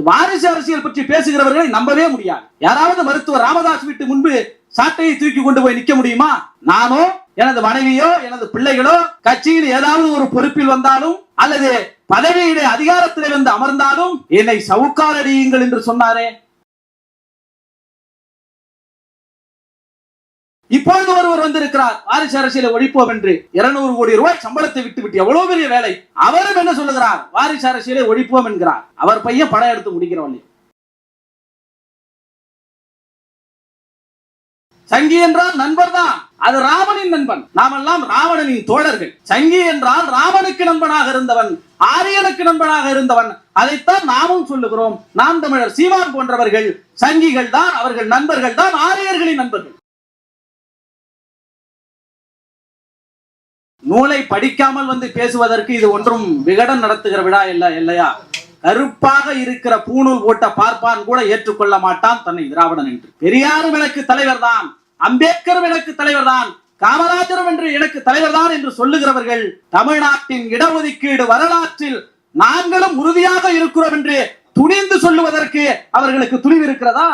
வாரிசு அரசியல் பற்றி பேசுகிறவர்களை நம்பவே முடியாது. யாராவது மருத்துவர் ராமதாஸ் வீட்டு முன்பு சாட்டையை தூக்கி கொண்டு போய் நிற்க முடியுமா? நானோ எனது மனைவியோ எனது பிள்ளைகளோ கட்சியில் ஏதாவது ஒரு பொறுப்பில் வந்தாலும் அல்லது பதவியிலே அதிகாரத்திலே வந்து அமர்ந்தாலும் என்னை சவுக்கால் அடியுங்கள் என்று சொன்னாரே. இப்பொழுது ஒருவர் வந்திருக்கிறார், வாரிசு அரசியலை ஒழிப்போம் என்று 200 கோடி ரூபாய் சம்பளத்தை விட்டு எவ்வளவு பெரிய வேலை. அவரும் என்ன சொல்லுகிறார்? வாரிசு அரசியலை ஒழிப்போம் என்கிறார். அவர் பையன் படம் எடுத்து முடிக்கிறவன். சங்கி என்றால் நண்பர் தான், அது ராமனின் நண்பன். நாமெல்லாம் ராவணனின் தோழர்கள். சங்கி என்றால் ராமனுக்கு நண்பனாக இருந்தவன், ஆரியனுக்கு நண்பனாக இருந்தவன். அதைத்தான் நாமும் சொல்லுகிறோம். நாம் தமிழர் சீமான் போன்றவர்கள் சங்கிகள் தான், அவர்கள் நண்பர்கள் தான், ஆரியர்களின் நண்பர்கள். நூலை படிக்காமல் வந்து பேசுவதற்கு இது ஒன்றும் விகடன் நடத்துகிற விழா இல்லையா? கருப்பாக இருக்கிற பூணூல் போட்ட பார்ப்பான் கூட ஏற்றுக்கொள்ள மாட்டான் தன்னை திராவிடன் என்று. பெரியாரும் எனக்கு தலைவர் தான், அம்பேத்கரும் எனக்கு தலைவர் தான், காமராஜரும் என்று எனக்கு தலைவர் தான் என்று சொல்லுகிறவர்கள் தமிழ்நாட்டின் இடஒதுக்கீடு வரலாற்றில் நாங்களும் உறுதியாக இருக்கிறோம் என்று துணிந்து சொல்லுவதற்கு அவர்களுக்கு துணிவு இருக்கிறதா?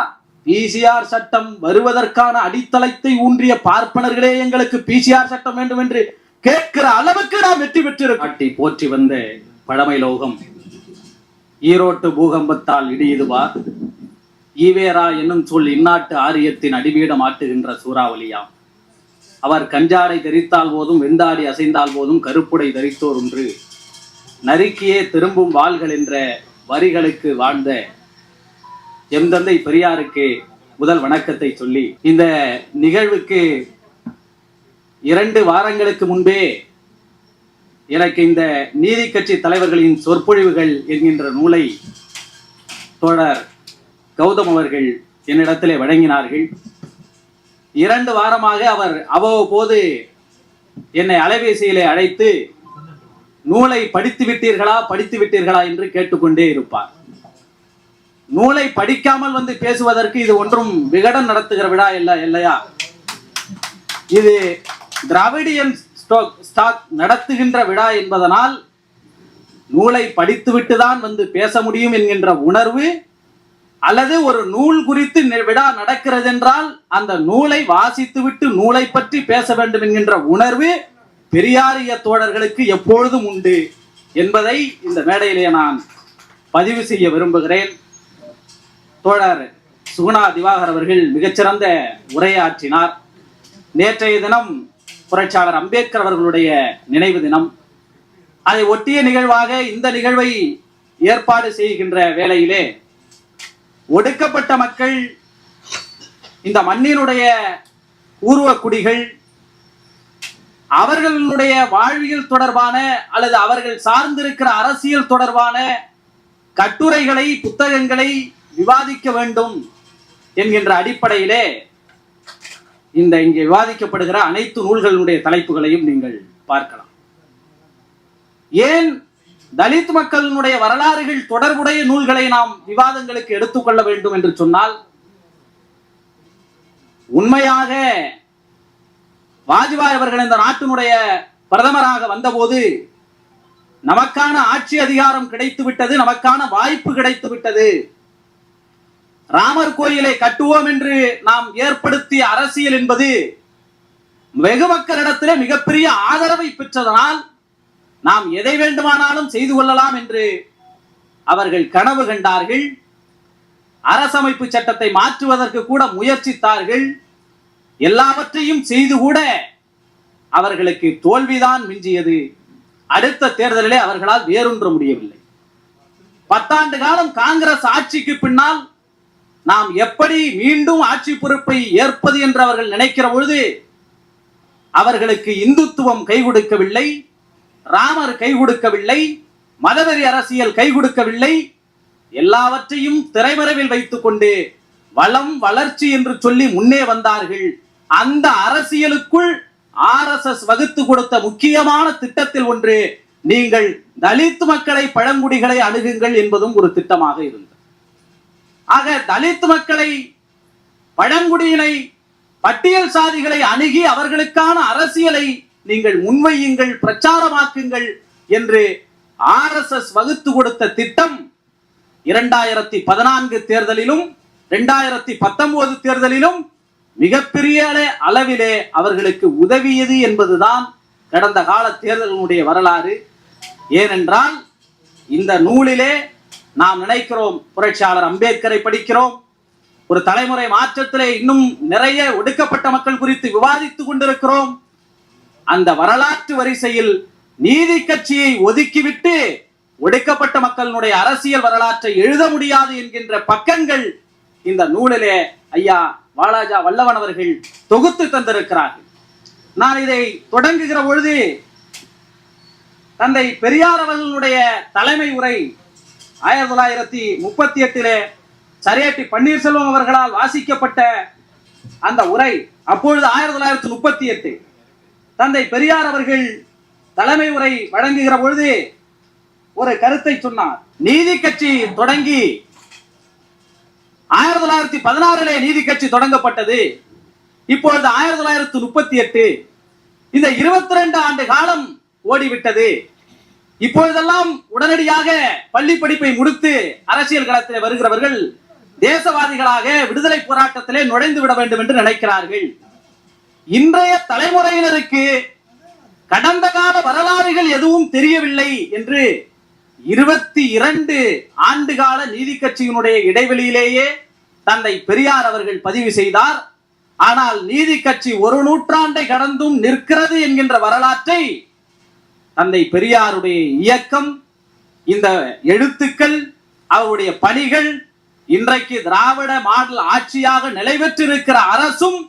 பிசிஆர் சட்டம் வருவதற்கான அடித்தளத்தை ஊன்றிய பார்ப்பனர்களே எங்களுக்கு பிசிஆர் சட்டம் வேண்டும் என்று கேட்கிற அளவுக்கு நாம் வெற்றி பெற்றிருக்கட்டி போற்றி வந்த பழமை லோகம் ஈரோட்டு பூகம்பத்தால் இடியுதுவார் ஈவேரா என்னும் சொல் இந்நாட்டு ஆரியத்தின் அடிவீடம் ஆட்டுகின்ற சூறாவளியாம். அவர் கஞ்சாடை தரித்தால் போதும் வெந்தாடி அசைந்தால் போதும் கருப்புடை தரித்தோர் ஒன்று நறுக்கியே திரும்பும் வாள்கள் என்ற வரிகளுக்கு வாழ்ந்த எம் தந்தை பெரியாருக்கு முதல் வணக்கத்தை சொல்லி, இந்த நிகழ்வுக்கு 2 வாரங்களுக்கு முன்பே எனக்கு இந்த நீதி கட்சி தலைவர்களின் சொற்பொழிவுகள் என்கின்ற நூலை தோழர் கௌதம் அவர்கள் என்னிடத்திலே வழங்கினார்கள். 2 வாரமாக அவர் அவ்வப்போது என்னை அலைபேசியிலே அழைத்து நூலை படித்து விட்டீர்களா என்று கேட்டுக்கொண்டே இருப்பார். நூலை படிக்காமல் வந்து பேசுவதற்கு இது ஒன்றும் விகடன் நடத்துகிற விழா இல்லையா? இது திராவிடியன் ஸ்டாக் நடத்துகின்ற விழா என்பதனால் நூலை படித்துவிட்டு தான் வந்து பேச முடியும் என்கின்ற உணர்வு, அல்லது ஒரு நூல் குறித்து விழா நடக்கிறது என்றால் அந்த நூலை வாசித்துவிட்டு நூலை பற்றி பேச வேண்டும் என்கின்ற உணர்வு பெரியாரிய தோழர்களுக்கு எப்பொழுதும் உண்டு என்பதை இந்த மேடையிலே நான் பதிவு செய்ய விரும்புகிறேன். தோழர் சுகுணா திவாகர் அவர்கள் மிகச்சிறந்த உரையாற்றினார். நேற்றைய தினம் புரட்சியாளர் அம்பேத்கர் அவர்களுடைய நினைவு தினம். அதை ஒட்டிய நிகழ்வாக இந்த நிகழ்வை ஏற்பாடு செய்கின்ற வேளையிலே ஒடுக்கப்பட்ட மக்கள், இந்த மண்ணினுடைய ஊர்வக்குடிகள், அவர்களுடைய வாழ்வியல் தொடர்பான அல்லது அவர்கள் சார்ந்திருக்கிற அரசியல் தொடர்பான கட்டுரைகளை, புத்தகங்களை விவாதிக்க வேண்டும் என்கின்ற அடிப்படையிலே இங்கே விவாதிக்கப்படுகிற அனைத்து நூல்களுடைய தலைப்புகளையும் நீங்கள் பார்க்கலாம். ஏன் தலித் மக்களினுடைய வரலாறுகள் தொடர்புடைய நூல்களை நாம் விவாதங்களுக்கு எடுத்துக்கொள்ள வேண்டும் என்று சொன்னால், உண்மையாக வாஜ்பாய் அவர்கள் இந்த நாட்டினுடைய பிரதமராக வந்தபோது நமக்கான ஆட்சி அதிகாரம் கிடைத்து விட்டது, நமக்கான வாய்ப்பு கிடைத்து விட்டது. ராமர் கோயிலை கட்டுவோம் என்று நாம் ஏற்படுத்திய அரசியல் என்பது வெகு மக்களிடத்திலே மிகப்பெரிய ஆதரவை பெற்றதனால் நாம் எதை வேண்டுமானாலும் செய்து கொள்ளலாம் என்று அவர்கள் கனவு கண்டார்கள். அரசமைப்பு சட்டத்தை மாற்றுவதற்கு கூட முயற்சித்தார்கள். எல்லாவற்றையும் செய்து கூட அவர்களுக்கு தோல்விதான் மிஞ்சியது. அடுத்த தேர்தலிலே அவர்களால் வேறொன்ற முடியவில்லை. 10 ஆண்டு காலம் காங்கிரஸ் ஆட்சிக்கு பின்னால் நாம் எப்படி மீண்டும் ஆட்சி பொறுப்பை ஏற்பது என்று அவர்கள் நினைக்கிற பொழுது அவர்களுக்கு இந்துத்துவம் கை கொடுக்கவில்லை, ராமர் கை கொடுக்கவில்லை, மதவெறி அரசியல் கை கொடுக்கவில்லை. எல்லாவற்றையும் திரைமறைவில் வைத்துக் கொண்டு வளம் வளர்ச்சி என்று சொல்லி முன்னே வந்தார்கள். அந்த அரசியலுக்குள் RSS வகுத்து கொடுத்த முக்கியமான திட்டத்தில் ஒன்று, நீங்கள் தலித் மக்களை, பழங்குடிகளை அணுகுங்கள் என்பதும் ஒரு திட்டமாக இருந்தது. ஆக தலித் மக்களை, பழங்குடியினை, பட்டியல் சாதிகளை அணுகி அவர்களுக்கான அரசியலை நீங்கள் முன்வையுங்கள், பிரச்சாரமாக்குங்கள் என்று RSS வகுத்து கொடுத்த திட்டம் 2014 தேர்தலிலும் 2019 தேர்தலிலும் மிகப்பெரிய அளவிலே அவர்களுக்கு உதவியது என்பதுதான் கடந்த கால தேர்தலினுடைய வரலாறு. ஏனென்றால் இந்த நூலிலே நாம் நினைக்கிறோம், புரட்சியாளர் அம்பேத்கரை படிக்கிறோம், ஒரு தலைமுறை மாற்றத்திலே இன்னும் நிறைய ஒடுக்கப்பட்ட மக்கள் குறித்து விவாதித்துக் கொண்டிருக்கிறோம். அந்த வரலாற்று வரிசையில் நீதி கட்சியை ஒதுக்கிவிட்டு ஒடுக்கப்பட்ட மக்களுடைய அரசியல் வரலாற்றை எழுத முடியாது என்கின்ற பக்கங்கள் இந்த நூலிலே ஐயா வாலாஜா வல்லவன் அவர்கள் தொகுத்து தந்திருக்கிறார்கள். நான் இதை தொடங்குகிற பொழுது தந்தை பெரியார் அவர்களுடைய தலைமை உரை 1938 சரியேட்டி பன்னீர்செல்வம் அவர்களால் வாசிக்கப்பட்ட அந்த உரை, அப்பொழுது 1938 தந்தை பெரியார் அவர்கள் தலைமை உரை வழங்குகிற பொழுது ஒரு கருத்தை சொன்னார். நீதி கட்சி தொடங்கி 1916 நீதி கட்சி தொடங்கப்பட்டது. இப்பொழுது 1938, இந்த 22 ஆண்டு காலம் ஓடிவிட்டது. இப்பொழுதெல்லாம் உடனடியாக பள்ளி படிப்பை முடித்து அரசியல் களத்தில் வருகிறவர்கள் தேசவாதிகளாக விடுதலை போராட்டத்திலே நுழைந்து விட வேண்டும் என்று நினைக்கிறார்கள். இன்றைய தலைமுறையினருக்கு கடந்த கால வரலாறுகள் எதுவும் தெரியவில்லை என்று 22 ஆண்டுகால நீதி கட்சியினுடைய இடைவெளியிலேயே தந்தை பெரியார் அவர்கள் பதிவு செய்தார். ஆனால் நீதி கட்சி ஒரு நூற்றாண்டை கடந்தும் நிற்கிறது என்கின்ற வரலாற்றை தந்தை பெரியாருடைய இயக்கம், இந்த எழுத்துக்கள், அவருடைய பணிகள், இன்றைக்கு திராவிட மாடல் ஆட்சியாக நிலைபெற்றிருக்கிற அரசும்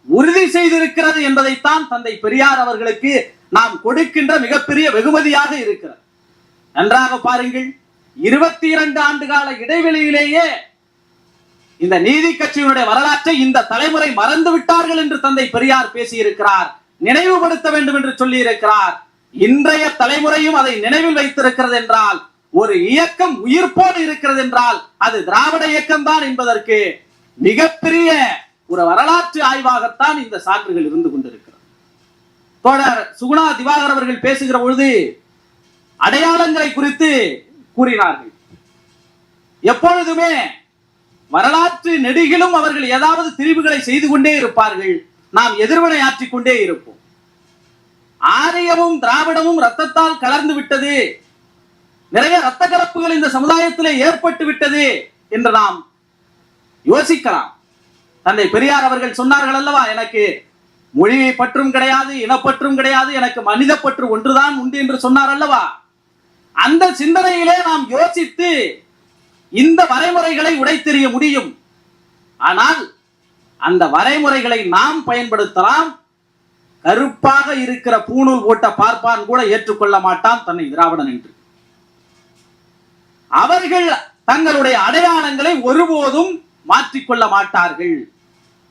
உறுதி செய்திருக்கிறது என்பதைத்தான் தந்தை பெரியார் அவர்களுக்கு நாம் கொடுக்கின்ற மிகப்பெரிய வெகுமதியாக இருக்கிறது. நன்றாக பாருங்கள், 22 ஆண்டு கால இடைவெளியிலேயே இந்த நீதி கட்சியினுடைய வரலாற்றை இந்த தலைமுறை மறந்து விட்டார்கள் என்று தந்தை பெரியார் பேசியிருக்கிறார், நினைவுபடுத்த வேண்டும் என்று சொல்லி இருக்கிறார். இன்றைய தலைமுறையும் அதை நினைவில் வைத்திருக்கிறது என்றால், ஒரு இயக்கம் உயிர்ப்போடு இருக்கிறது என்றால் அது திராவிட இயக்கம் தான் என்பதற்கு மிகப்பெரிய ஒரு வரலாற்று ஆய்வாகத்தான் இந்த சான்றுகள் இருந்து கொண்டிருக்கிறது. தோழர் சுகுணா திவாகர் அவர்கள் பேசுகிற பொழுது அடையாளங்களை குறித்து கூறினார்கள். எப்பொழுதுமே வரலாற்று நெடுகிலும் அவர்கள் ஏதாவது திரிவுகளை செய்து கொண்டே இருப்பார்கள், நாம் எதிர்வினை ஆற்றிக் கொண்டே இருப்போம். ஆரியமும் திராவிடமும் ரத்தத்தால் கலர்ந்து விட்டது, நிறைய ரத்த கலப்புகள் இந்த சமுதாயத்திலே ஏற்பட்டு விட்டது என்று நாம் யோசிக்கலாம். தந்தை பெரியார் அவர்கள் சொன்னார்கள் அல்லவா, எனக்கு மொழியை பற்றும் கிடையாது, இனப்பற்றும் கிடையாது, எனக்கு மனித பற்று ஒன்றுதான் உண்டு என்று சொன்னார் அல்லவா. அந்த சிந்தனையிலே நாம் யோசித்து இந்த வரைமுறைகளை உடைத்தெறிய முடியும். ஆனால் அந்த வரைமுறைகளை நாம் பயன்படுத்தலாம். கருப்பாக இருக்கிற பூணூல் போட்ட பார்ப்பான் கூட ஏற்றுக்கொள்ள மாட்டான் தன்னை திராவிடன் என்று. அவர்கள் தங்களுடைய அடையாளங்களை ஒருபோதும் மாற்றிக்கொள்ள மாட்டார்கள்.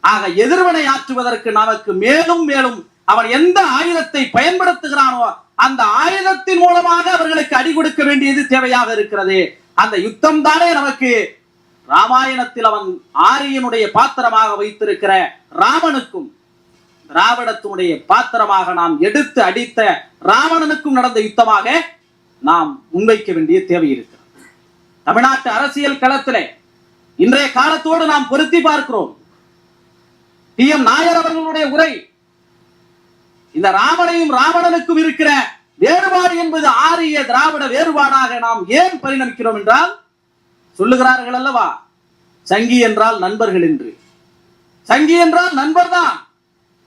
ஆக எதிர்வினை ஆற்றுவதற்கு நமக்கு மேலும் மேலும் அவன் எந்த ஆயுதத்தை பயன்படுத்துகிறானோ அந்த ஆயுதத்தின் மூலமாக அவர்களுக்கு அடி கொடுக்க வேண்டியது தேவையாக இருக்கிறது. அந்த யுத்தம் தானே நமக்கு ராமாயணத்தில் அவன் ஆரியனுடைய பாத்திரமாக வைத்திருக்கிற ராமனுக்கும் திராவிடத்தினுடைய பாத்திரமாக நாம் எடுத்து அடித்த ராவணனுக்கும் நடந்த யுத்தமாக நாம் முன்வைக்க வேண்டிய தேவை இருக்கிறது. தமிழ்நாட்டு அரசியல் களத்திலே இன்றைய காலத்தோடு நாம் பொருத்தி பார்க்கிறோம். டி.எம். நாயர் அவர்களுடைய உரை, இந்த ராமனையும் ராவணனுக்கும் இருக்கிற வேறுபாடு என்பது ஆரிய திராவிட வேறுபாடாக நாம் ஏன் பரிணமிக்கிறோம் என்றால், சொல்லுகிறார்கள் அல்லவா, சங்கி என்றால் நண்பர்கள் என்று. சங்கி என்றால் நண்பர் தான்,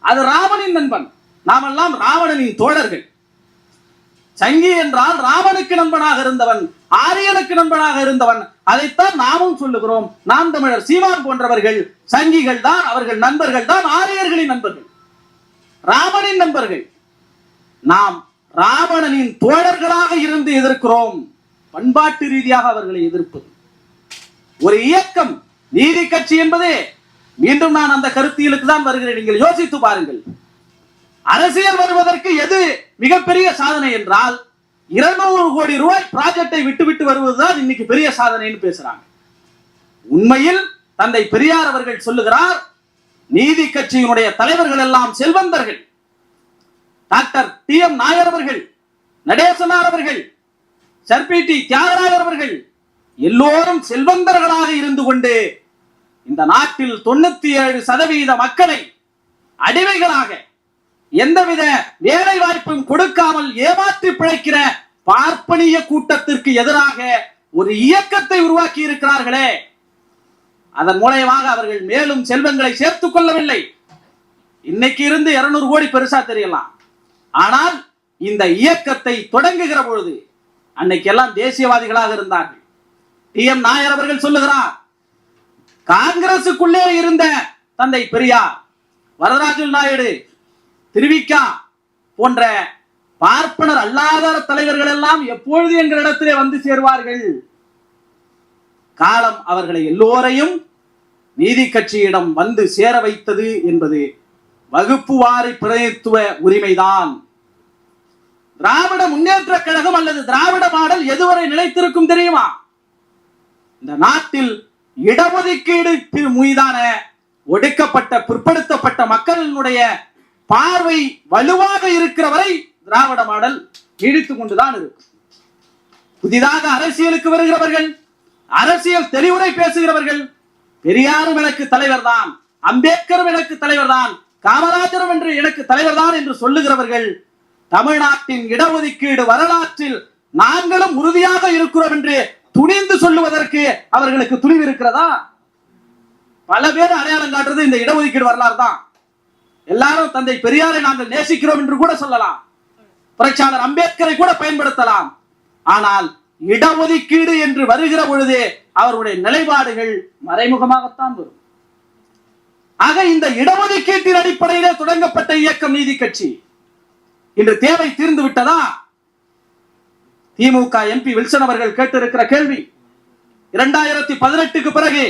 அது ராவணின் நண்பன், நாமெல்லாம் ராவணனின் தோழர்கள். சங்கி என்றால் ராமனுக்கு நண்பனாக இருந்தவன், ஆரியனுக்கு நண்பனாக இருந்தவன். அதைத்தான் நாமும் சொல்லுகிறோம். நாம் தமிழர் சீமான் போன்றவர்கள் சங்கிகள் தான், அவர்கள் நண்பர்கள் தான், ஆரியர்களின் நண்பர்கள், ராமனின் நண்பர்கள். நாம் ராவணனின் தோழர்களாக இருந்து எதிர்க்கிறோம். பண்பாட்டு ரீதியாக அவர்களை எதிர்ப்பது ஒரு இயக்கம். நீதி கட்சி என்பது, மீண்டும் நான் அந்த கருத்தியலுக்கு தான் வருகிறேன். நீங்கள் யோசித்து பாருங்கள், அரசியல் வருவதற்கு எது மிகப்பெரிய சாதனை என்றால் 200 கோடி ரூபாய் ப்ராஜெக்டை விட்டு விட்டு வருவதுதான் இன்னைக்கு பெரிய சாதனைன்னு பேசுறாங்க. உண்மையில் தந்தை பெரியார் அவர்கள் சொல்லுகிறார், நீதி கட்சியினுடைய தலைவர்கள் எல்லாம் செல்வந்தர்கள். Doctor TM. நாயர் அவர்கள், நடேசனார் அவர்கள், சர்பி டி. தியாகராஜர் அவர்கள், எல்லோரும் செல்வந்தர்களாக இருந்து கொண்டு இந்த நாட்டில் 97% மக்களை அடிமைகளாக எந்தவித வேலை வாய்ப்பும் கொடுக்காமல் ஏமாற்றி பிழைக்கிற பார்ப்பனிய கூட்டத்திற்கு எதிராக ஒரு இயக்கத்தை உருவாக்கி இருக்கிறார்களே, அதன் மூலமாக அவர்கள் மேலும் செல்வங்களை சேர்த்துக் கொள்ளவில்லை. இன்னைக்கு இருந்து 200 கோடி பெருசா தெரியலாம், ஆனால் இந்த இயக்கத்தை தொடங்குகிற பொழுது அன்னைக்கு எல்லாம் தேசியவாதிகளாக இருந்தார்கள். டி.எம். நாயர் அவர்கள் சொல்லுகிறார், காங்கிரசுக்குள்ளே இருந்த தந்தை பெரியார், வரதராஜ நாயுடு, திருவிக்கா போன்ற பார்ப்பனர் அல்லாத தலைவர்கள் எல்லாம் எப்பொழுது எங்கள் இடத்திலே வந்து சேருவார்கள்? காலம் அவர்களை எல்லோரையும் நீதி கட்சியிடம் வந்து சேர வைத்தது என்பது வகுப்பு வாரி பிரதிநிதித்துவ உரிமைதான். திராவிட முன்னேற்ற கழகம் அல்லது திராவிட மாடல் எதுவரை நிலைத்திருக்கும் தெரியுமா? இந்த நாட்டில் இடஒதுக்கீடு மீதான ஒடுக்கப்பட்ட பிற்படுத்தப்பட்ட மக்களினுடைய பார்வை வலுவாக இருக்கிற வரை திராவிட மாடல் நீடித்துக் கொண்டுதான் இருக்கும். புதிதாக அரசியலுக்கு வருகிறவர்கள், அரசியல் தெளிவுரை பேசுகிறவர்கள், பெரியாரும் எனக்கு தலைவர் தான், அம்பேத்கரும் எனக்கு தலைவர் தான், காமராஜரும் என்று எனக்கு தலைவர் தான் என்று சொல்லுகிறவர்கள் தமிழ்நாட்டின் இடஒதுக்கீடு வரலாற்றில் நாங்களும் உறுதியாக இருக்கிறோம் என்று துணிந்து சொல்லுவதற்கு அவர்களுக்கு துணிவு இருக்கிறதா? பல பேர் அடையாளம் காட்டுறது இந்த இடஒதுக்கீடு வரலாறு தான். எல்லாரும் தந்தை பெரியாரை நாங்கள் நேசிக்கிறோம் என்று கூட சொல்லலாம், புரட்சியாளர் அம்பேத்கரை கூட பயன்படுத்தலாம். ஆனால் இடஒதுக்கீடு என்று வருகிற பொழுது அவருடைய நிலைப்பாடுகள் மறைமுகமாகத்தான் வரும். ஆக இந்த இடஒதுக்கீட்டின் அடிப்படையிலே தொடங்கப்பட்ட இயக்கம் நீதி கட்சி இன்று தேவை தீர்ந்து விட்டதா? திமுக எம்பி வில்சன் அவர்கள் கேட்டிருக்கிற கேள்வி, 2018க்கு பிறகு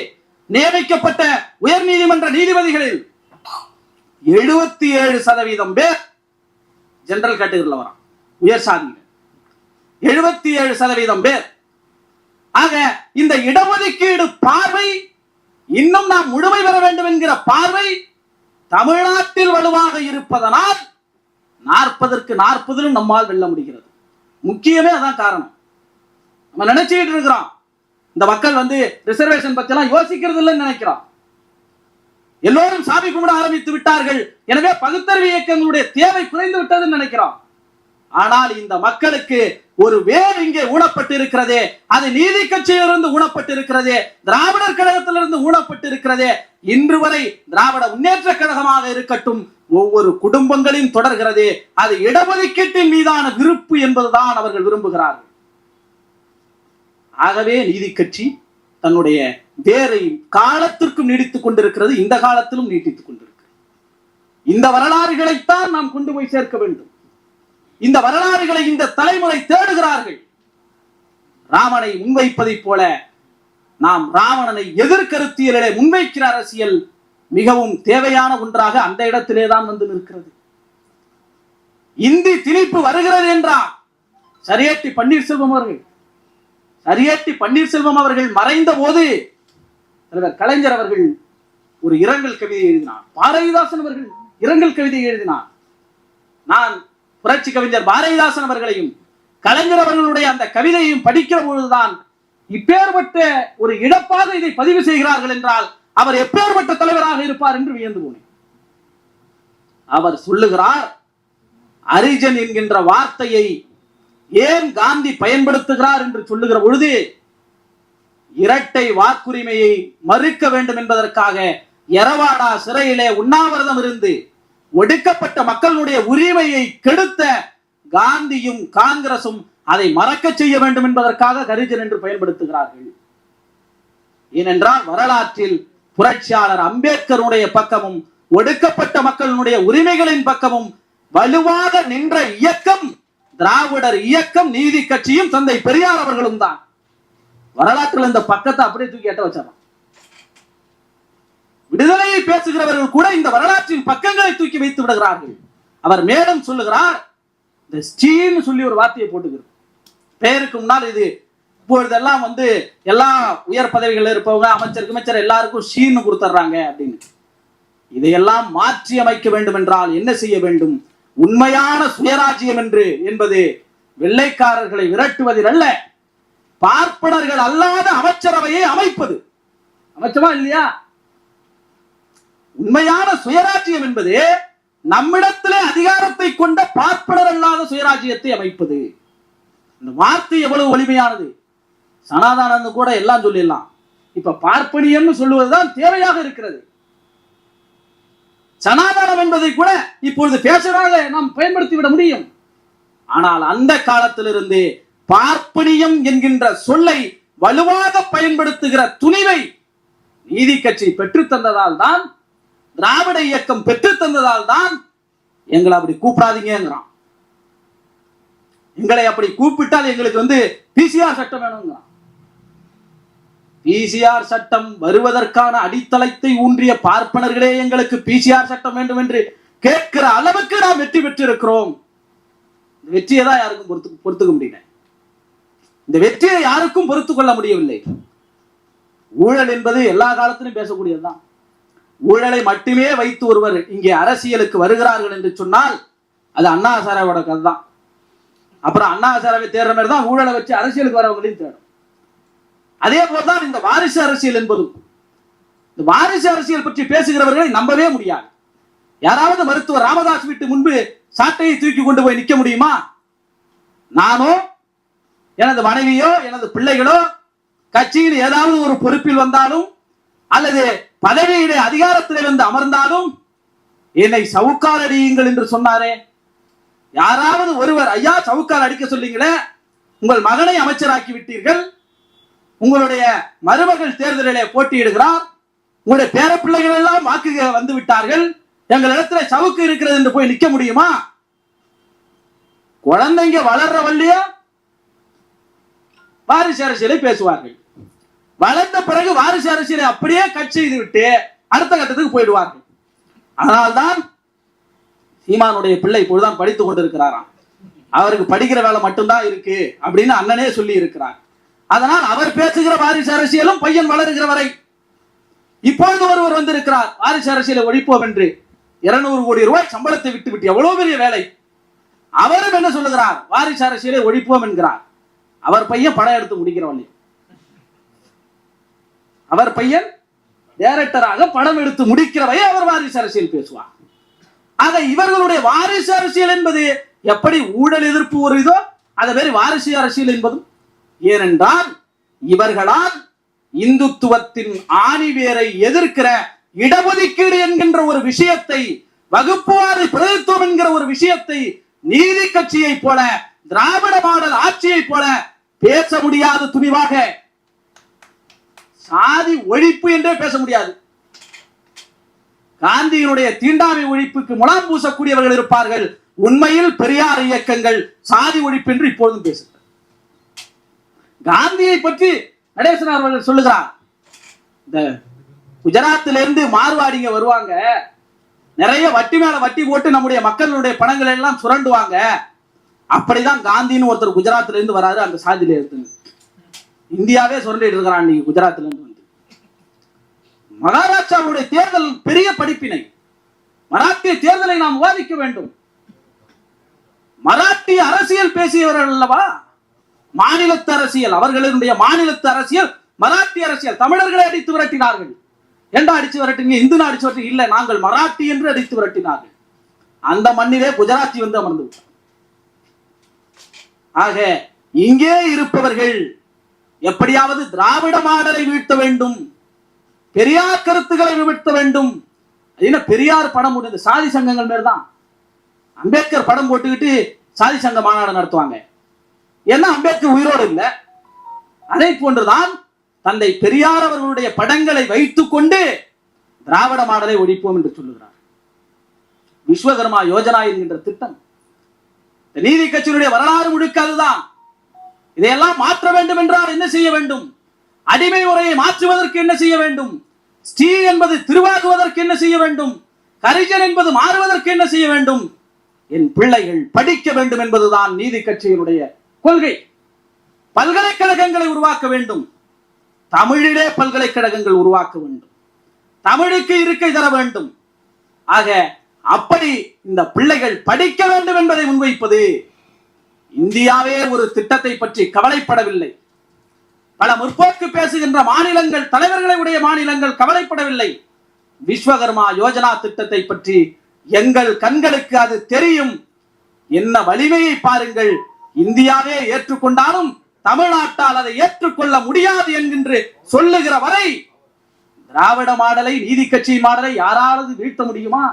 நியமிக்கப்பட்ட உயர் நீதிமன்ற நீதிபதிகளில் 77% பேர் ஜெனரல் கேட்டகரியில் வரும், உயர் சாதிகள் 77% பேர். ஆக இந்த இடஒதுக்கீடு பார்வை இன்னும் நாம் முழுமை பெற வேண்டும் என்கிற பார்வை தமிழ்நாட்டில் வலுவாக இருப்பதனால் 40க்கு 40 நம்மால் வெல்ல முடிகிறது. முக்கியமே அதான் காரணம். நம்ம நினைச்சுக்கிட்டு இருக்கிறோம் இந்த மக்கள் ரிசர்வேஷன் பத்தி எல்லாம் யோசிக்கிறது இல்லைன்னு நினைக்கிறோம். எல்லோரும் சாமி கும்பிட ஆரம்பித்து விட்டார்கள், எனவே பகுத்தறிவு இயக்கங்களுடைய தேவை குறைந்து விட்டதுன்னு நினைக்கிறோம். ஆனால் இந்த மக்களுக்கு ஒரு வேர் இங்கே ஊனப்பட்டு இருக்கிறதே, அது நீதி கட்சியிலிருந்து ஊனப்பட்டு இருக்கிறதே, திராவிடர் கழகத்திலிருந்து ஊனப்பட்டு இருக்கிறதே, இன்று வரை திராவிட முன்னேற்ற கழகமாக இருக்கட்டும் ஒவ்வொரு குடும்பங்களையும் தொடர்கிறது. அது இடஒதுக்கீட்டின் மீதான விருப்பு என்பதுதான் அவர்கள் விரும்புகிறார்கள். ஆகவே நீதி கட்சி தன்னுடைய வேரை காலத்திற்கும் நீடித்துக் கொண்டிருக்கிறது, இந்த காலத்திலும் நீட்டித்துக் கொண்டிருக்கிறது. இந்த வரலாறுகளைத்தான் நாம் கொண்டு போய் சேர்க்க வேண்டும். இந்த வரலாறுகளை இந்த தலைமுறை தேடுகிறார்கள். ராமனை முன்வைப்பதை போல நாம் ராவணனை எதிர்கருத்தியலே முன்வைக்கிற அரசியல் மிகவும் தேவையான ஒன்றாக அந்த இடத்திலே தான் வந்து நிற்கிறது. இந்தி திணிப்பு வருகிறது என்றால் சரியேட்டி பன்னீர்செல்வம் அவர்கள் மறைந்த போது தலைவர் கலைஞர் அவர்கள் ஒரு இரங்கல் கவிதை எழுதினார். பாரதிதாசன் அவர்கள் இரங்கல் கவிதை எழுதினார். நான் புரட்சி கவிஞர் பாரதிதாசன் அவர்களையும் கலைஞர் அவர்களுடைய அந்த கவிதையையும் படிக்கிற பொழுதுதான் இப்பேற்பட்ட ஒரு இழப்பாக இதை பதிவு செய்கிறார்கள் என்றால் அவர் எப்பேற்பட்ட தலைவராக இருப்பார் என்று வியந்து போனேன். அவர் சொல்லுகிறார், அரிஜன் என்கின்ற வார்த்தையை ஏன் காந்தி பயன்படுத்துகிறார் என்று சொல்லுகிற பொழுது இரட்டை வாக்குரிமையை மறுக்க வேண்டும் என்பதற்காக எரவாடா சிறையிலே உண்ணாவிரதம் இருந்து ஒடுக்கப்பட்ட மக்களுடைய உரிமையை கெடுத்த காந்தியும் காங்கிரசும் அதை மறக்க செய்ய வேண்டும் என்பதற்காக ஹரிஜன் என்று பயன்படுத்துகிறார்கள். ஏனென்றால் வரலாற்றில் புரட்சியாளர் அம்பேத்கருடைய பக்கமும் ஒடுக்கப்பட்ட மக்களுடைய உரிமைகளின் பக்கமும் வலுவாக நின்ற இயக்கம் திராவிடர் இயக்கம், நீதி கட்சியும் தந்தை பெரியார் அவர்களும் தான். வரலாற்றில் இந்த பக்கத்தை அப்படியே தூக்கி எட்ட வச்சாங்க. விடுதலையை பேசுகிறவர்கள் கூட இந்த வரலாற்றின் பக்கங்களை தூக்கி வைத்து விடுகிறார்கள். அவர் மேலும் சொல்லுகிறார், சொல்லி ஒரு வார்த்தையை போட்டுக்கிறது. பெயருக்கு முன்னால் இது இப்பொழுதெல்லாம் எல்லா உயர் பதவிகள் இருப்பவங்க அமைச்சர் எல்லாருக்கும் ஷீன்னு கொடுத்துறாங்க அப்படின்னு. இதையெல்லாம் மாற்றி அமைக்க வேண்டும் என்றால் என்ன செய்ய வேண்டும்? உண்மையான சுயராஜ்யம் என்பது வெள்ளைக்காரர்களை விரட்டுவதில் அல்ல, பார்ப்பனர்கள் அல்லாத அமைச்சரவையை அமைப்பது. அமைச்சமா இல்லையா? உண்மையான சுயராஜ்யம் என்பது நம்மிடத்திலே அதிகாரத்தை கொண்ட பார்ப்பனர் அல்லாத சுயராஜ்யத்தை அமைப்பது. இந்த வார்த்தை எவ்வளவு வலிமையானது. சனாதானந்து கூட எல்லாம் சொல்லிடலாம். இப்ப பார்ப்பனியம் சொல்லுவதுதான் தேவையாக இருக்கிறது. சனாதனம் என்பதை கூட இப்பொழுது பேசுறாங்க, நாம் பயன்படுத்தி விட முடியும். ஆனால் அந்த காலத்திலிருந்து பார்ப்பனியம் என்கின்ற சொல்லை வலுவாக பயன்படுத்துகிற துணிவை நீதி கட்சி பெற்று தந்ததால் தான், திராவிட இயக்கம் பெற்று தந்ததால் தான் எங்களை அப்படி கூப்பிடாதீங்கிறான். எங்களை அப்படி கூப்பிட்டால் எங்களுக்கு பிசிஆர் சட்டம் வேணுங்கிறான். பிசிஆர் சட்டம் வருவதற்கான அடித்தளத்தை ஊன்றிய பார்ப்பனர்களே எங்களுக்கு பிசிஆர் சட்டம் வேண்டும் என்று கேட்கிற அளவுக்கு நாம் வெற்றி பெற்றிருக்கிறோம். இந்த வெற்றியை தான் யாருக்கும் பொறுத்துக்க முடியல. இந்த வெற்றியை யாருக்கும் பொறுத்துக் கொள்ள முடியவில்லை. ஊழல் என்பது எல்லா காலத்திலும் பேசக்கூடியதுதான். ஊழலை மட்டுமே வைத்து ஒருவர் இங்கே அரசியலுக்கு வருகிறார்கள் என்று சொன்னால் அது அண்ணா ஹசாரேவோட கதை தான். அப்புறம் அண்ணா ஹசாரேவை தேடுற மாதிரி தான் ஊழலை வச்சு அரசியலுக்கு வரவங்களையும் தேடும். அதே போல்தான் இந்த வாரிசு அரசியல் என்பதும். இந்த வாரிசு அரசியல் பற்றி பேசுகிறவர்களை நம்பவே முடியாது. யாராவது மருத்துவர் ராமதாஸ் வீட்டு முன்பு சாட்டையை தூக்கி கொண்டு போய் நிற்க முடியுமா? நானோ எனது மனைவியோ எனது பிள்ளைகளோ கட்சியில் ஏதாவது ஒரு பொறுப்பில் வந்தாலும் அல்லது பதவியிலே அதிகாரத்திலே வந்து அமர்ந்தாலும் என்னை சவுக்கால் அடியுங்கள் என்று சொன்னாரே. யாராவது ஒருவர் ஐயா சவுக்கால் அடிக்க சொல்லிங்களே, உங்கள் மகனை அமைச்சராக்கி விட்டீர்கள், உங்களுடைய மருமகள் தேர்தலிலே போட்டியிடுகிறார், உங்களுடைய பேர பிள்ளைகள் எல்லாம் வாக்கு வந்து விட்டார்கள், எங்களிடத்துல சவுக்கு இருக்கிறது என்று போய் நிற்க முடியுமா? குழந்தைங்க வளர்ற வள்ளியா வாரிசு அரசியலை பேசுவார்கள். வளர்ந்த பிறகு வாரிசு அரசியலை அப்படியே கட் செய்து விட்டு அடுத்த கட்டத்துக்கு போயிடுவார்கள். அதனால்தான் சீமானுடைய பிள்ளை இப்பொழுதுதான் படித்துக் கொண்டிருக்கிறாராம். அவருக்கு படிக்கிற வேலை மட்டும்தான் இருக்கு அப்படின்னு அண்ணனே சொல்லி இருக்கிறார். அதனால் அவர் பேசுகிற வாரிசு அரசியலும் பையன் வளருகிற வரை. இப்பொழுது ஒருவர் வந்திருக்கிறார் வாரிசு அரசியலை ஒழிப்போம் என்று 200 கோடி ரூபாய் சம்பளத்தை விட்டு எவ்வளவு பெரிய வேலை. அவரும் என்ன சொல்லுகிறார்? வாரிசு அரசியலை ஒழிப்போம் என்கிறார். அவர் பையன் படம் எடுத்து முடிக்கிறவன். அவர் பையன் டைரக்டராக படம் எடுத்து முடிக்கிறவை அவர் வாரிசு அரசியல் பேசுவார். ஆக இவர்களுடைய வாரிசு அரசியல் என்பது எப்படி ஊழல் எதிர்ப்பு ஒரு இதோ அதே மாதிரி வாரிசு அரசியல் என்பதும். ஏனென்றால் இவர்களால் இந்துத்துவத்தின் ஆணிவேரை எதிர்க்கிற இடஒதுக்கீடு என்கின்ற ஒரு விஷயத்தை, வகுப்புவாரி பிரதித்துவம் என்கிற ஒரு விஷயத்தை நீதி கட்சியை போல திராவிட மாடல் ஆட்சியை போல பேச முடியாது. துணிவாக சாதி ஒழிப்பு என்றே பேச முடியாது. காந்தியினுடைய தீண்டாமை ஒழிப்புக்கு முலாம் பூசக்கூடியவர்கள் இருப்பார்கள். உண்மையில் பெரியார் இயக்கங்கள் சாதி ஒழிப்பு என்று இப்பொழுதும் பேசுகிறார். காந்தியை பற்றி நடேசன் அவர்கள் சொல்லுகிறார், இந்த குஜராத்திலிருந்து மார்வாடிங்க வருவாங்க, நிறைய வட்டி மேல வட்டி போட்டு நம்முடைய மக்களுடைய பணங்களை எல்லாம் சுரண்டுவாங்க. அப்படிதான் காந்தின்னு ஒருத்தர் குஜராத்ல இருந்து வராரு. அந்த சாதியில இருந்து இந்தியாவே சுரண்டிட்டு இருக்கிறான் நீங்க குஜராத்ல இருந்து வந்து. மகாராஷ்டிராவுடைய தேர்தல் பெரிய படிப்பினை. மராட்டிய தேர்தலை நாம் விவாதிக்க வேண்டும். மராட்டிய அரசியல் பேசியவர்கள் அல்லவா மாநிலத்து அரசியல். அவர்களுடைய மாநிலத்து அரசியல் மராட்டிய அரசியல். தமிழர்களை அடித்து விரட்டினார்கள். ஏண்டா அடிச்சு விரட்டிங்க? இந்து அடிச்சு விரட்டி இல்ல, நாங்கள் மராட்டி என்று அடித்து விரட்டினார்கள். அந்த மண்ணிலே குஜராத்தி வந்து அமர்ந்து விட்டார். ஆக இங்கே இருப்பவர்கள் எப்படியாவது திராவிட மாடலை வீழ்த்த வேண்டும், பெரியார் கருத்துக்களை வீழ்த்த வேண்டும். பெரியார் படம் போட்டு சாதி சங்கங்கள் மேல்தான் அம்பேத்கர் படம் போட்டுக்கிட்டு சாதி சங்க மாநாடு நடத்துவாங்க. ஏன்னா அம்பேத்கர் உயிரோடு இல்லை. அதே போன்றுதான் தந்தை பெரியார் அவர்களுடைய படங்களை வைத்துக் கொண்டு திராவிட மாடலை ஒழிப்போம் என்று சொல்லுகிறார். விஸ்வகர்மா யோஜனா என்கின்ற திட்டம் நீதி கட்சியினுடைய வரலாறு முழுக்க அதுதான். இதையெல்லாம் மாற்ற வேண்டும் என்றால் என்ன செய்ய வேண்டும்? அடிமை முறையை மாற்றுவதற்கு என்ன செய்ய வேண்டும்? ஸ்ரீ என்பது திருவாகுவதற்கு என்ன செய்ய வேண்டும்? கரிஜன் என்பது மாறுவதற்கு என்ன செய்ய வேண்டும்? என் பிள்ளைகள் படிக்க வேண்டும் என்பதுதான் நீதி கட்சியினுடைய கொள்கை. பல்கலைக்கழகங்களை உருவாக்க வேண்டும். தமிழிலே பல்கலைக்கழகங்கள் உருவாக்க வேண்டும். தமிழுக்கு இருக்கை தர வேண்டும். ஆக அப்படி இந்த பிள்ளைகள் படிக்க வேண்டும் என்பதை முன்வைப்பது. இந்தியாவே ஒரு திட்டத்தை பற்றி கவலைப்படவில்லை. பல முற்போக்கு பேசுகின்ற மாநிலங்கள், தலைவர்களை உடைய மாநிலங்கள் கவலைப்படவில்லை. விஸ்வகர்மா யோஜனா திட்டத்தை பற்றி எங்கள் கண்களுக்கு அது தெரியும். என்ன வலிமையை பாருங்கள். இந்தியாவே ஏற்றுக்கொண்டாலும் தமிழ்நாட்டால் அதை ஏற்றுக்கொள்ள முடியாது என்கின்ற சொல்லுகிற வரை திராவிட மாடலை, நீதி கட்சி மாடலை யாராவது வீழ்த்த முடியுமா?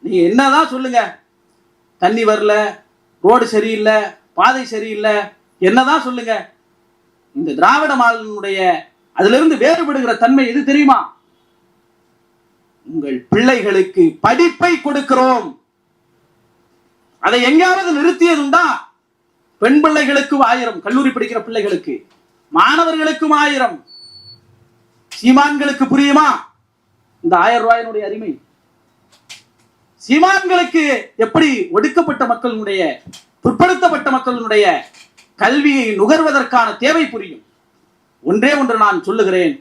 நீங்க என்னதான் சொல்லுங்க, தண்ணி வரல, ரோடு சரியில்லை, பாதை சரியில்லை, என்னதான் சொல்லுங்க, இந்த திராவிட மாடலினுடைய அதிலிருந்து வேறுபடுகிற தன்மை எது தெரியுமா? உங்கள் பிள்ளைகளுக்கு படிப்பை கொடுக்கிறோம். அதை எங்காவது நிறுத்தியதுண்டா? பெண் பிள்ளைகளுக்கும் 1000, கல்லூரி படிக்கிற பிள்ளைகளுக்கு, மாணவர்களுக்கும் 1000. சீமான்களுக்கு புரியுமா இந்த 1000 ரூபாயினுடைய அருமை? சீமான்களுக்கு எப்படி ஒடுக்கப்பட்ட மக்களுடைய, பிற்படுத்தப்பட்ட மக்களுடைய கல்வியை நுகர்வதற்கான தேவை புரியும். ஒன்றே ஒன்று நான் சொல்லுகிறேன்.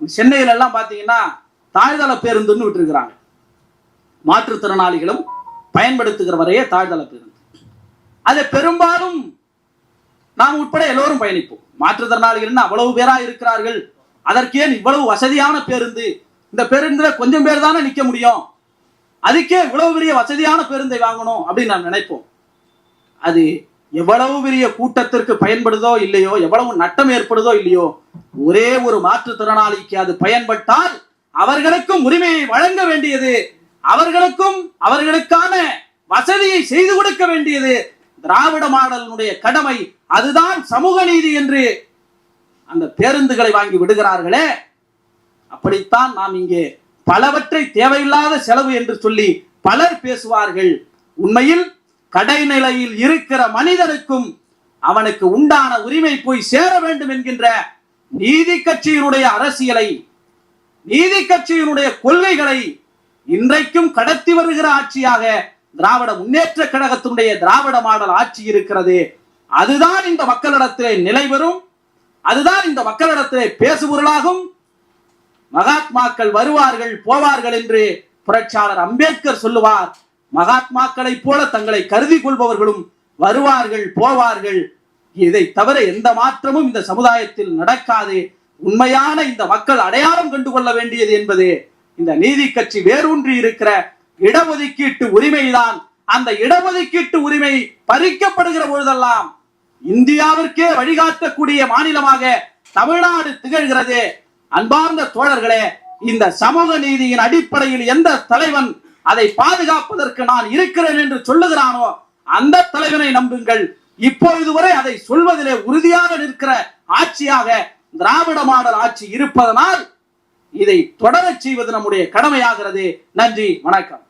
சென்னையில எல்லாம் பாத்தீங்கன்னா தாழ்தள பேருந்துன்னு விட்டுருக்கிறாங்க. மாற்றுத்திறனாளிகளும் பயன்படுத்துகிற வரையே தாழ்தள பேருந்து. அதை பெரும்பாலும் நாம் உட்பட எல்லோரும் பயணிப்போம். மாற்றுத்திறனாளிகள் அவ்வளவு பேரா இருக்கிறார்கள், அதற்கே இவ்வளவு வசதியான பேருந்து, இந்த பேருந்துல கொஞ்சம் பேர் தானே நிக்க முடியும், அதுக்கே இவ்வளவு பெரிய வசதியான பேருந்தை வாங்கணும் அப்படின்னு நான் நினைப்போம். அது எவ்வளவு பெரிய கூட்டத்திற்கு பயன்படுதோ இல்லையோ, எவ்வளவு நட்டம் ஏற்படுதோ இல்லையோ, ஒரே ஒரு மாற்றுத்திறனாளிக்கு அது பயன்பட்டால் அவர்களுக்கும் உரிமையை வழங்க வேண்டியது, அவர்களுக்கும் அவர்களுக்கான வசதியை செய்து கொடுக்க வேண்டியது திராவிட மாடலினுடைய கடமை. அதுதான் சமூக நீதி என்று அந்த பேருந்துகளை வாங்கி விடுகிறார்களே. அப்படித்தான் நாம் இங்கே பலவற்றை தேவையில்லாத செலவு என்று சொல்லி பலர் பேசுவார்கள். உண்மையில் கடைநிலையில் இருக்கிற மனிதனுக்கும் அவனுக்கு உண்டான உரிமை போய் சேர வேண்டும் என்கின்ற நீதி கட்சியினுடைய அரசியலை, நீதி கட்சியினுடைய கொள்கைகளை இன்றைக்கும் கடத்தி வருகிற ஆட்சியாக திராவிட முன்னேற்ற கழகத்தினுடைய திராவிட மாடல் ஆட்சி இருக்கிறது. அதுதான் இந்த மக்களிடத்திலே நிலை பெறும், அதுதான் இந்த மக்களிடத்திலே பேசுபொருளாகும். மகாத்மாக்கள் வருவார்கள் போவார்கள் என்று புரட்சியாளர் அம்பேத்கர் சொல்லுவார். மகாத்மாக்களை போல தங்களை கருதி கொள்பவர்களும் வருவார்கள் போவார்கள். இதை தவிர எந்த மாற்றமும் இந்த சமுதாயத்தில் நடக்காது. உண்மையான இந்த மக்கள் அடையாளம் கண்டு கொள்ள வேண்டியது என்பது இந்த நீதி கட்சி வேரூன்றி இருக்கிற இடஒதுக்கீட்டு உரிமைதான். அந்த இடஒதுக்கீட்டு உரிமை பறிக்கப்படுகிற பொழுதெல்லாம் இந்தியாவிற்கே வழிகாட்டக்கூடிய மாநிலமாக தமிழ்நாடு திகழ்கிறது. அன்பார்ந்த தோழர்களே, இந்த சமூக நீதியின் அடிப்படையில் எந்த தலைவன் அதை பாதுகாப்பதற்கு நான் இருக்கிறேன் என்று சொல்லுகிறானோ அந்த தலைவனை நம்புங்கள். இப்பொழுது வரை அதை சொல்வதிலே உறுதியாக நிற்கிற ஆட்சியாக திராவிட மாடல் ஆட்சி இருப்பதனால் இதை தொடரச் செய்வது நம்முடைய கடமையாகிறது. நன்றி, வணக்கம்.